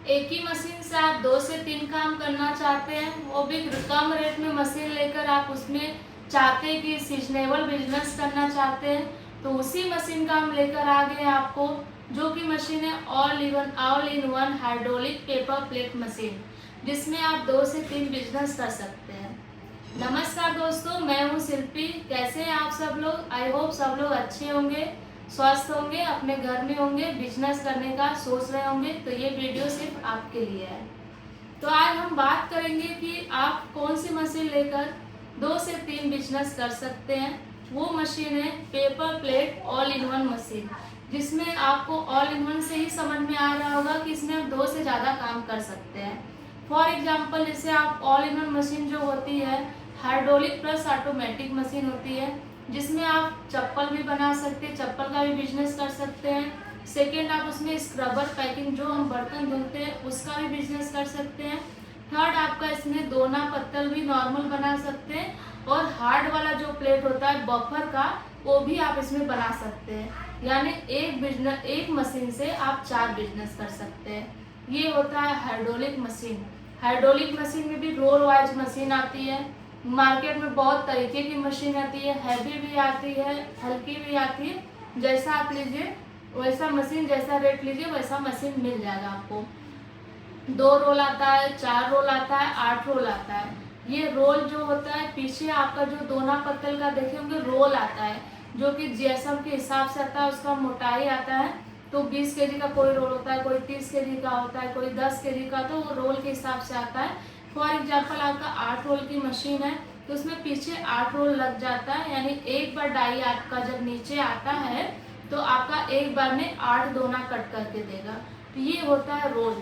एक ही मशीन से आप 2 से 3 काम करना चाहते हैं, वो भी कम रेट में मशीन लेकर आप उसमें चाहते हैं कि सीजनेबल बिजनेस करना चाहते हैं, तो उसी मशीन का हम लेकर आ गए आपको, जो कि मशीन है all in one hydraulic paper plate machine, जिसमें आप 2 से 3 बिजनेस कर सकते हैं। नमस्कार दोस्तों, मैं हूं शिल्पी। कैसे हैं आप सब लोग? आई होप सब लोग अच्छे होंगे, स्वस्थ होंगे, अपने घर में होंगे, बिजनेस करने का सोच रहे होंगे। तो ये वीडियो सिर्फ आपके लिए है। तो आज हम बात करेंगे कि आप कौन सी मशीन लेकर 2 से 3 बिजनेस कर सकते हैं। वो मशीन है paper plate all in one machine, जिसमें आपको ऑल इन वन से ही समझ में आ रहा होगा कि इसमें आप 2 से ज़्यादा काम कर सकते हैं। फॉर एग्जाम्पल, जैसे आप ऑल इन वन मशीन जो होती है हाइड्रोलिक प्लस ऑटोमेटिक मशीन होती है, जिसमें आप चप्पल भी बना सकते हैं, चप्पल का भी बिजनेस कर सकते हैं। सेकेंड, आप उसमें स्क्रबर पैकिंग जो हम बर्तन धुलते हैं उसका भी बिजनेस कर सकते हैं। थर्ड, आपका इसमें दोना पत्तल भी नॉर्मल बना सकते हैं, और हार्ड वाला जो प्लेट होता है बफर का, वो भी आप इसमें बना सकते हैं। यानी एक मशीन से आप 4 बिजनेस कर सकते हैं। ये होता है हाइड्रोलिक मशीन। हाइड्रोलिक मशीन में भी रोल वाइज मशीन आती है। मार्केट में बहुत तरीके की मशीन आती है, हैवी भी आती है, हल्की भी आती है। जैसा आप लीजिए वैसा मशीन, जैसा रेट लीजिए वैसा मशीन मिल जाएगा आपको। 2 रोल आता है, 4 रोल आता है, 8 रोल आता है। ये रोल जो होता है, पीछे आपका जो दोना पत्तल का देखे होंगे रोल आता है, जो कि जीएसएम के हिसाब से आता है, उसका मोटाई आता है। तो 20 केजी का कोई रोल होता है, कोई 30 केजी का होता है, कोई 10 केजी का, तो वो रोल के हिसाब से आता है। फॉर एग्जाम्पल, आपका 8 रोल की मशीन है, तो उसमें पीछे 8 रोल लग जाता है। यानी एक बार डाई आपका जब नीचे आता है तो आपका एक बार में 8 दोना कट करके देगा। तो ये होता है रोल।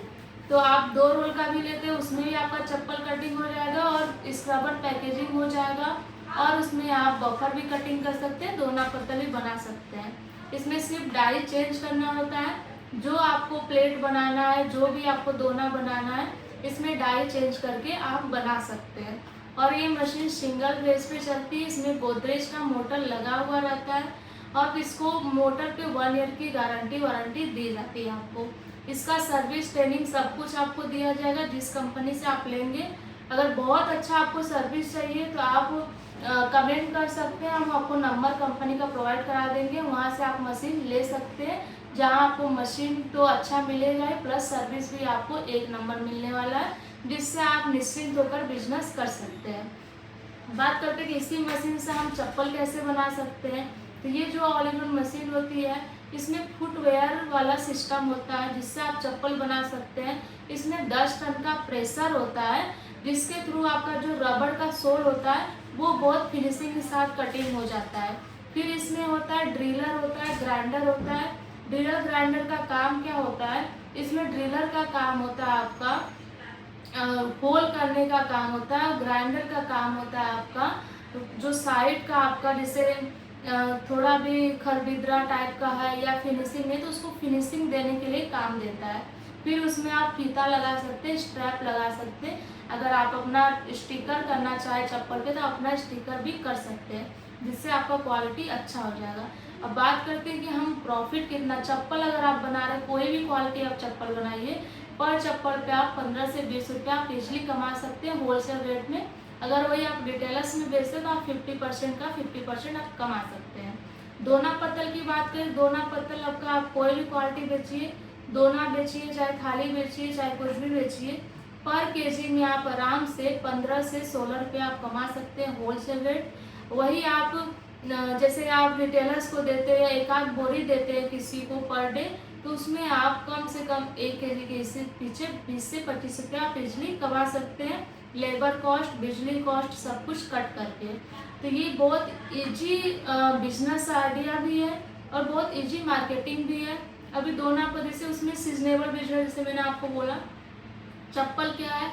तो आप 2 रोल का भी लेते हैं, उसमें भी आपका चप्पल कटिंग हो जाएगा और स्क्रबर पैकेजिंग हो जाएगा, और उसमें आप बफर भी कटिंग कर सकते हैं, दोना पत्तल भी बना सकते हैं। इसमें सिर्फ डाई चेंज करना होता है। जो आपको प्लेट बनाना है, जो भी आपको दोना बनाना है, इसमें डाई चेंज करके आप बना सकते हैं। और ये मशीन सिंगल फेज पे चलती है। इसमें गोदरेज का मोटर लगा हुआ रहता है, और इसको मोटर पे 1 ईयर की गारंटी वारंटी दी जाती है आपको। इसका सर्विस ट्रेनिंग सब कुछ आपको दिया जाएगा जिस कंपनी से आप लेंगे। अगर बहुत अच्छा आपको सर्विस चाहिए तो आप कमेंट कर सकते हैं, हम आपको नंबर कंपनी का प्रोवाइड करा देंगे, वहाँ से आप मशीन ले सकते हैं, जहाँ आपको मशीन तो अच्छा मिलेगा ही, प्लस सर्विस भी आपको 1 नंबर मिलने वाला है, जिससे आप निश्चिंत होकर बिजनेस कर सकते हैं। बात करते हैं कि इसी मशीन से हम चप्पल कैसे बना सकते हैं। तो ये जो ऑल इन वन मशीन होती है, इसमें फुटवेयर वाला सिस्टम होता है, जिससे आप चप्पल बना सकते हैं। इसमें 10 टन का प्रेशर होता है, जिसके थ्रू आपका जो रबड़ का सोल होता है वो बहुत फिनिशिंग के साथ कटिंग हो जाता है। फिर इसमें होता है ड्रिलर होता है, ग्राइंडर होता है। ड्रिलर ग्राइंडर का काम क्या होता है? इसमें ड्रिलर का काम होता है आपका होल करने का काम होता है। ग्राइंडर का काम होता है आपका जो साइड का आपका, जैसे थोड़ा भी खरबिदरा टाइप का है या फिनिशिंग है, तो उसको फिनिशिंग देने के लिए काम देता है। फिर उसमें आप फीता लगा सकते हैं, स्ट्रैप लगा सकते हैं। अगर आप अपना स्टिकर करना चाहे चप्पल पे, तो अपना स्टिकर भी कर सकते हैं, जिससे आपका क्वालिटी अच्छा हो जाएगा। अब बात करते हैं कि हम प्रॉफिट कितना, चप्पल अगर आप बना रहे हैं, कोई भी क्वालिटी आप चप्पल बनाइए, पर चप्पल पे आप 15 से 20 रुपया आप इजली कमा सकते हैं होलसेल रेट में। अगर वही आप रिटेलर्स में बेचते हैं तो आप 50% का 50% आप कमा सकते हैं। दोना पत्तल की बात करें, दोना पत्तल आपका आप कोई भी क्वालिटी बेचिए, दोना बेचिए, चाहे थाली बेचिए, चाहे कुछ भी बेचिए, पर केजी में आप आराम से 15 से 16 रुपये आप कमा सकते हैं होलसेल रेट। वही आप जैसे आप रिटेलर्स को देते हैं, एक आध बोरी देते हैं किसी को पर डे, तो उसमें आप कम से कम 1 केजी के इससे पीछे 20 से 25 रुपये आप इजली कमा सकते हैं, लेबर कॉस्ट, बिजली कॉस्ट सब कुछ कट करके। तो ये बहुत इजी बिजनेस आइडिया भी है और बहुत इजी मार्केटिंग भी है। अभी दोनों पर जैसे उसमें सीजनेबल बिजनेस, जैसे मैंने आपको बोला, चप्पल क्या है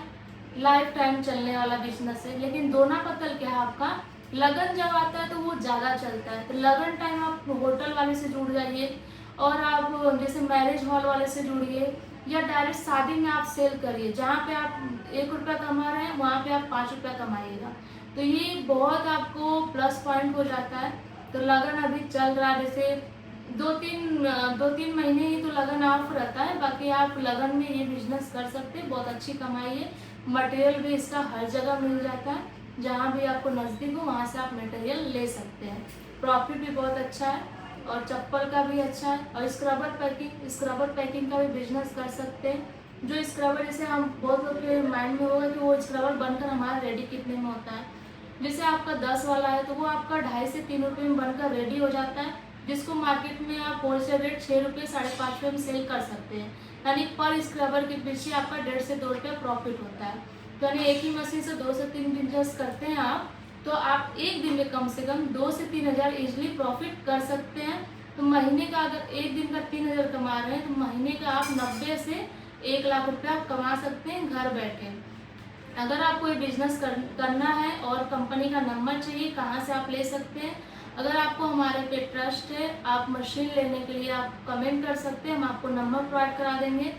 लाइफ टाइम चलने वाला बिजनेस है, लेकिन दोना पत्तल क्या है आपका लगन जब आता है तो वो ज़्यादा चलता है। तो लगन टाइम आप होटल वाले से जुड़ जाइए, और आप जैसे मैरिज हॉल वाले से जुड़िए, या डायरेक्ट शादी में आप सेल करिए, जहाँ पे आप 1 रुपया कमा रहे हैं वहाँ पे आप 5 रुपया कमाइएगा। तो ये बहुत आपको प्लस पॉइंट हो जाता है। तो लगन अभी चल रहा है, जैसे 2-3 महीने ही तो लगन ऑफ रहता है, बाकी आप लगन में ये बिजनेस कर सकते हैं। बहुत अच्छी कमाई है। मटेरियल भी इसका हर जगह मिल जाता है, जहाँ भी आपको नज़दीक हो वहाँ से आप मटेरियल ले सकते हैं। प्रॉफिट भी बहुत अच्छा है और चप्पल का भी अच्छा है। और स्क्रबर पैकिंग का भी बिजनेस कर सकते हैं। जो स्क्रबर, जैसे हम बहुत लोग के माइंड में होगा कि वो स्क्रबर बनकर हमारा रेडी कितने में होता है। जैसे आपका 10 वाला है तो वो आपका 2.5 से 3 रुपये में बनकर रेडी हो जाता है, जिसको मार्केट में आप होलसेल रेट 6 रुपये 5.5 रुपये में सेल कर सकते हैं। यानी पर स्क्रबर के पीछे आपका 1.5 से 2 रुपये प्रॉफिट होता है। तो यानी एक ही मशीन से 2 से 3 बिजनेस करते हैं आप, तो आप एक दिन में कम से कम 2 से 3 हज़ार ईजिली प्रॉफिट कर सकते हैं। तो महीने का अगर एक दिन का 3,000 कमा रहे हैं तो महीने का आप 90 से 1 लाख रुपये आप कमा सकते हैं घर बैठे। अगर आपको ये बिजनेस करना है और कंपनी का नंबर चाहिए कहाँ से आप ले सकते हैं। अगर आपको हमारे पे ट्रस्ट है, आप मशीन लेने के लिए आप कमेंट कर सकते हैं, हम आपको नंबर प्रोवाइड करा देंगे।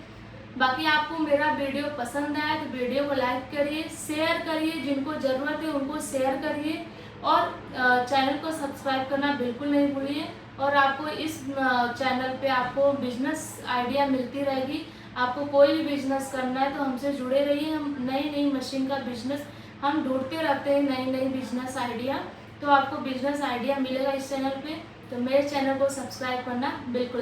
बाकी आपको मेरा वीडियो पसंद आया तो वीडियो को लाइक करिए, शेयर करिए, जिनको ज़रूरत है उनको शेयर करिए और चैनल को सब्सक्राइब करना बिल्कुल नहीं भूलिए। और आपको इस चैनल पे आपको बिजनेस आइडिया मिलती रहेगी। आपको कोई भी बिजनेस करना है तो हमसे जुड़े रहिए। हम नई नई मशीन का बिजनेस हम ढूंढते रहते हैं, नई नई बिजनेस आइडिया। तो आपको बिजनेस आइडिया मिलेगा इस चैनल पे। तो मेरे चैनल को सब्सक्राइब करना बिल्कुल